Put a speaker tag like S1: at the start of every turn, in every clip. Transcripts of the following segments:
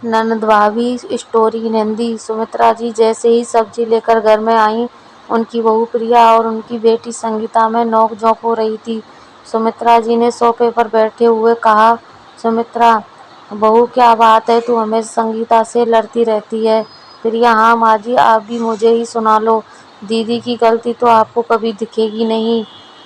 S1: ननद भाभी स्टोरी नंदी। सुमित्रा जी जैसे ही सब्जी लेकर घर में आईं, उनकी बहू प्रिया और उनकी बेटी संगीता में नोक-झोंक हो रही थी। सुमित्रा जी ने सोफे पर बैठे हुए कहा, सुमित्रा बहू क्या बात है, तू हमेशा संगीता से लड़ती रहती है। प्रिया, हाँ माँ जी, आप भी मुझे ही सुना लो, दीदी की गलती तो आपको कभी दिखेगी नहीं।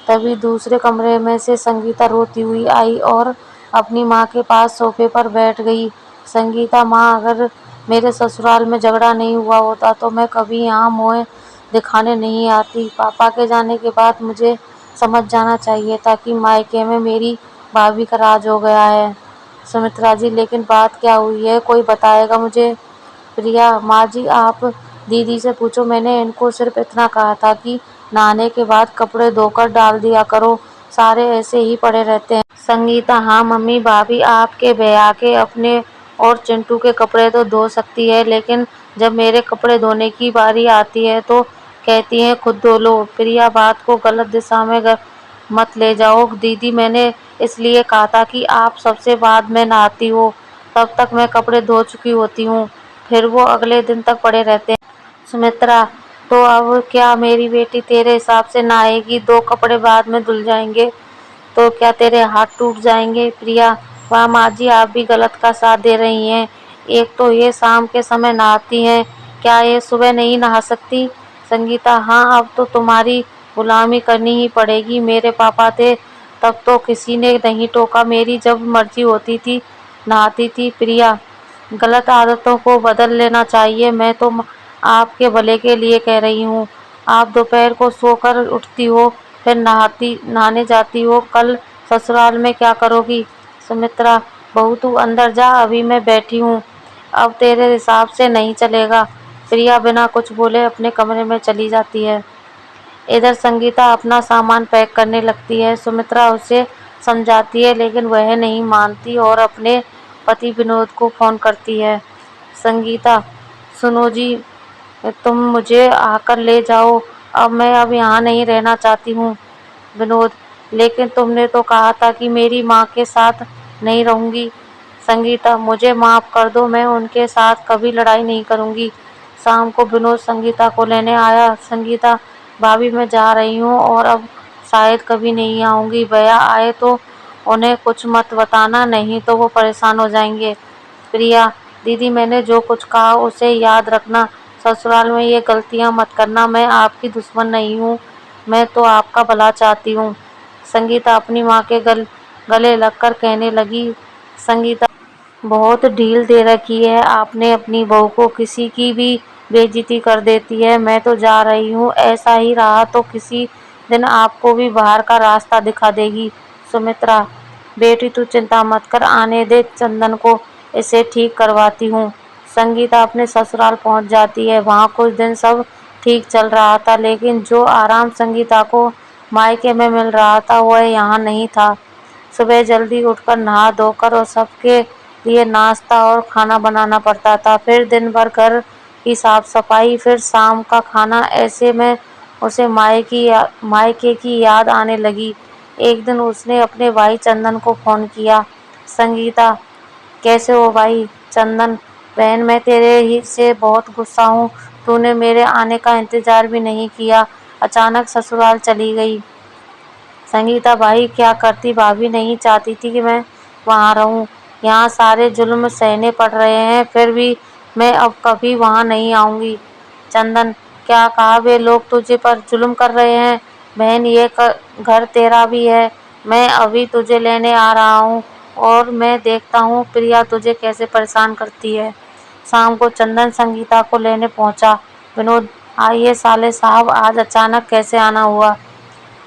S1: तभी दूसरे कमरे में से संगीता रोती हुई आई और अपनी माँ के पास सोफे पर बैठ गई। संगीता, माँ, अगर मेरे ससुराल में झगड़ा नहीं हुआ होता तो मैं कभी यहाँ मुँह दिखाने नहीं आती। पापा के जाने के बाद मुझे समझ जाना चाहिए था कि मायके में मेरी भाभी का राज हो गया है। सुमित्रा जी, लेकिन बात क्या हुई है, कोई बताएगा मुझे? प्रिया, माँ जी आप दीदी से पूछो, मैंने इनको सिर्फ इतना कहा था कि नहाने के बाद कपड़े धोकर डाल दिया करो, सारे ऐसे ही पड़े रहते हैं। संगीता, हाँ मम्मी, भाभी आपके भैया के अपने और चिंटू के कपड़े तो धो सकती है, लेकिन जब मेरे कपड़े धोने की बारी आती है तो कहती हैं खुद धो लो। प्रिया, बात को गलत दिशा में मत ले जाओ दीदी, मैंने इसलिए कहा था कि आप सबसे बाद में नहाती हो, तब तक मैं कपड़े धो चुकी होती हूँ, फिर वो अगले दिन तक पड़े रहते हैं। सुमित्रा, तो अब क्या मेरी बेटी तेरे हिसाब से नहाएगी, 2 कपड़े बाद में धुल जाएंगे तो क्या तेरे हाथ टूट जाएंगे? प्रिया, वाह माँ जी, आप भी गलत का साथ दे रही हैं। एक तो ये शाम के समय नहाती हैं, क्या ये सुबह नहीं नहा सकती? संगीता, हाँ अब तो तुम्हारी गुलामी करनी ही पड़ेगी। मेरे पापा थे तब तो किसी ने नहीं टोका, मेरी जब मर्जी होती थी नहाती थी। प्रिया, गलत आदतों को बदल लेना चाहिए, मैं तो आपके भले के लिए कह रही हूँ। आप दोपहर को सोकर उठती हो, फिर नहाने जाती हो, कल ससुराल में क्या करोगी? सुमित्रा, बहू तू अंदर जा, अभी मैं बैठी हूँ, अब तेरे हिसाब से नहीं चलेगा। प्रिया बिना कुछ बोले अपने कमरे में चली जाती है। इधर संगीता अपना सामान पैक करने लगती है। सुमित्रा उसे समझाती है लेकिन वह नहीं मानती और अपने पति विनोद को फोन करती है। संगीता, सुनो जी, तुम मुझे आकर ले जाओ, अब यहाँ नहीं रहना चाहती हूँ। विनोद, लेकिन तुमने तो कहा था कि मेरी माँ के साथ नहीं रहूंगी। संगीता, मुझे माफ कर दो, मैं उनके साथ कभी लड़ाई नहीं करूंगी। शाम को विनोद संगीता को लेने आया। संगीता, भाभी मैं जा रही हूँ और अब शायद कभी नहीं आऊंगी, भैया आए तो उन्हें कुछ मत बताना, नहीं तो वो परेशान हो जाएंगे। प्रिया, दीदी मैंने जो कुछ कहा उसे याद रखना, ससुराल में ये गलतियां मत करना, मैं आपकी दुश्मन नहीं हूँ, मैं तो आपका भला चाहती हूँ। संगीता अपनी माँ के गले लगकर कहने लगी, संगीता, बहुत ढील दे रखी है आपने अपनी बहू को, किसी की भी बेइज्जती कर देती है। मैं तो जा रही हूँ, ऐसा ही रहा तो किसी दिन आपको भी बाहर का रास्ता दिखा देगी। सुमित्रा, बेटी तू चिंता मत कर, आने दे चंदन को, इसे ठीक करवाती हूँ। संगीता अपने ससुराल पहुँच जाती है। वहाँ कुछ दिन सब ठीक चल रहा था, लेकिन जो आराम संगीता को मायके में मिल रहा था वह यहाँ नहीं था। सुबह जल्दी उठकर नहा धोकर और सबके लिए नाश्ता और खाना बनाना पड़ता था, फिर दिन भर घर की साफ सफाई, फिर शाम का खाना। ऐसे में उसे मायके की याद आने लगी। एक दिन उसने अपने भाई चंदन को फोन किया। संगीता, कैसे हो भाई? चंदन, बहन मैं तेरे ही से बहुत गुस्सा हूँ, तूने मेरे आने का इंतजार भी नहीं किया, अचानक ससुराल चली गई। संगीता, भाई क्या करती, भाभी नहीं चाहती थी कि मैं वहाँ रहूँ, यहाँ सारे जुल्म सहने पड़ रहे हैं, फिर भी मैं अब कभी वहाँ नहीं आऊँगी। चंदन, क्या कहा, वे लोग तुझे पर जुल्म कर रहे हैं? बहन ये घर तेरा भी है, मैं अभी तुझे लेने आ रहा हूँ और मैं देखता हूँ प्रिया तुझे कैसे परेशान करती है। शाम को चंदन संगीता को लेने पहुँचा। विनोद, आइए साले साहब, आज अचानक कैसे आना हुआ?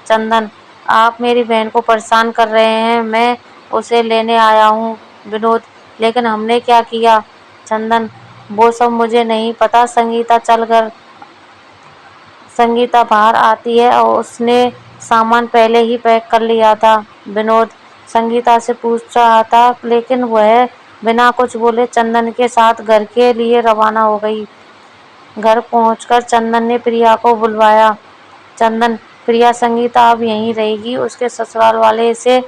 S1: चंदन, आप मेरी बहन को परेशान कर रहे हैं, मैं उसे लेने आया हूँ। विनोद, लेकिन हमने क्या किया? चंदन, वो सब मुझे नहीं पता, संगीता चल कर। संगीता बाहर आती है और उसने सामान पहले ही पैक कर लिया था। विनोद संगीता से पूछ रहा था लेकिन वह बिना कुछ बोले चंदन के साथ घर के लिए रवाना हो गई। घर पहुंचकर चंदन ने प्रिया को बुलवाया। चंदन, प्रिया संगीता अब यहीं रहेगी, उसके ससुराल वाले इसे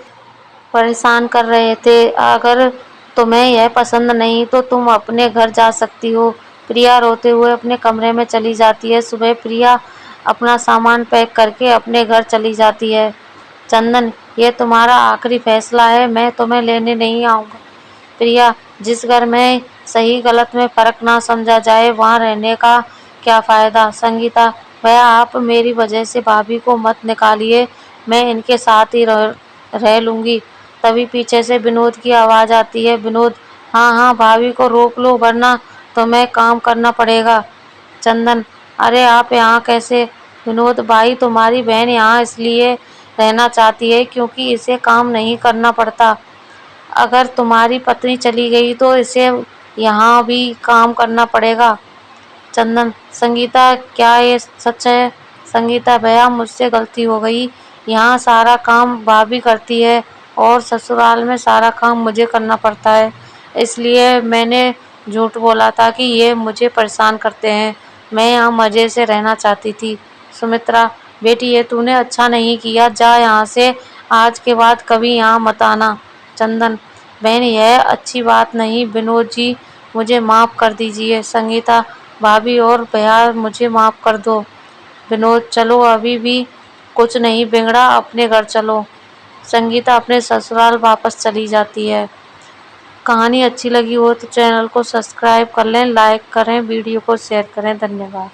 S1: परेशान कर रहे थे, अगर तुम्हें यह पसंद नहीं तो तुम अपने घर जा सकती हो। प्रिया रोते हुए अपने कमरे में चली जाती है। सुबह प्रिया अपना सामान पैक करके अपने घर चली जाती है। चंदन, ये तुम्हारा आखिरी फैसला है, मैं तुम्हें लेने नहीं आऊँगा। प्रिया, जिस घर में सही गलत में फ़र्क ना समझा जाए वहाँ रहने का क्या फ़ायदा। संगीता, भैया आप मेरी वजह से भाभी को मत निकालिए, मैं इनके साथ ही रह लूँगी। तभी पीछे से विनोद की आवाज़ आती है। विनोद, हाँ हाँ भाभी को रोक लो वरना तुम्हें काम करना पड़ेगा। चंदन, अरे आप यहाँ कैसे। विनोद भाई, तुम्हारी बहन यहाँ इसलिए रहना चाहती है क्योंकि इसे काम नहीं करना पड़ता। अगर तुम्हारी पत्नी चली गई तो इसे यहाँ भी काम करना पड़ेगा। चंदन, संगीता क्या ये सच है। संगीता, भैया मुझसे गलती हो गई, यहाँ सारा काम भाभी करती है और ससुराल में सारा काम मुझे करना पड़ता है, इसलिए मैंने झूठ बोला था कि ये मुझे परेशान करते हैं, मैं यहाँ मज़े से रहना चाहती थी। सुमित्रा, बेटी ये तूने अच्छा नहीं किया, जा यहाँ से, आज के बाद कभी यहाँ मत आना। चंदन, बहन यह अच्छी बात नहीं, विनोद जी मुझे माफ़ कर दीजिए। संगीता, भाभी और भैया मुझे माफ़ कर दो। विनोद, चलो अभी भी कुछ नहीं बिगड़ा, अपने घर चलो। संगीता अपने ससुराल वापस चली जाती है। कहानी अच्छी लगी हो तो चैनल को सब्सक्राइब कर लें, लाइक करें, वीडियो को शेयर करें। धन्यवाद।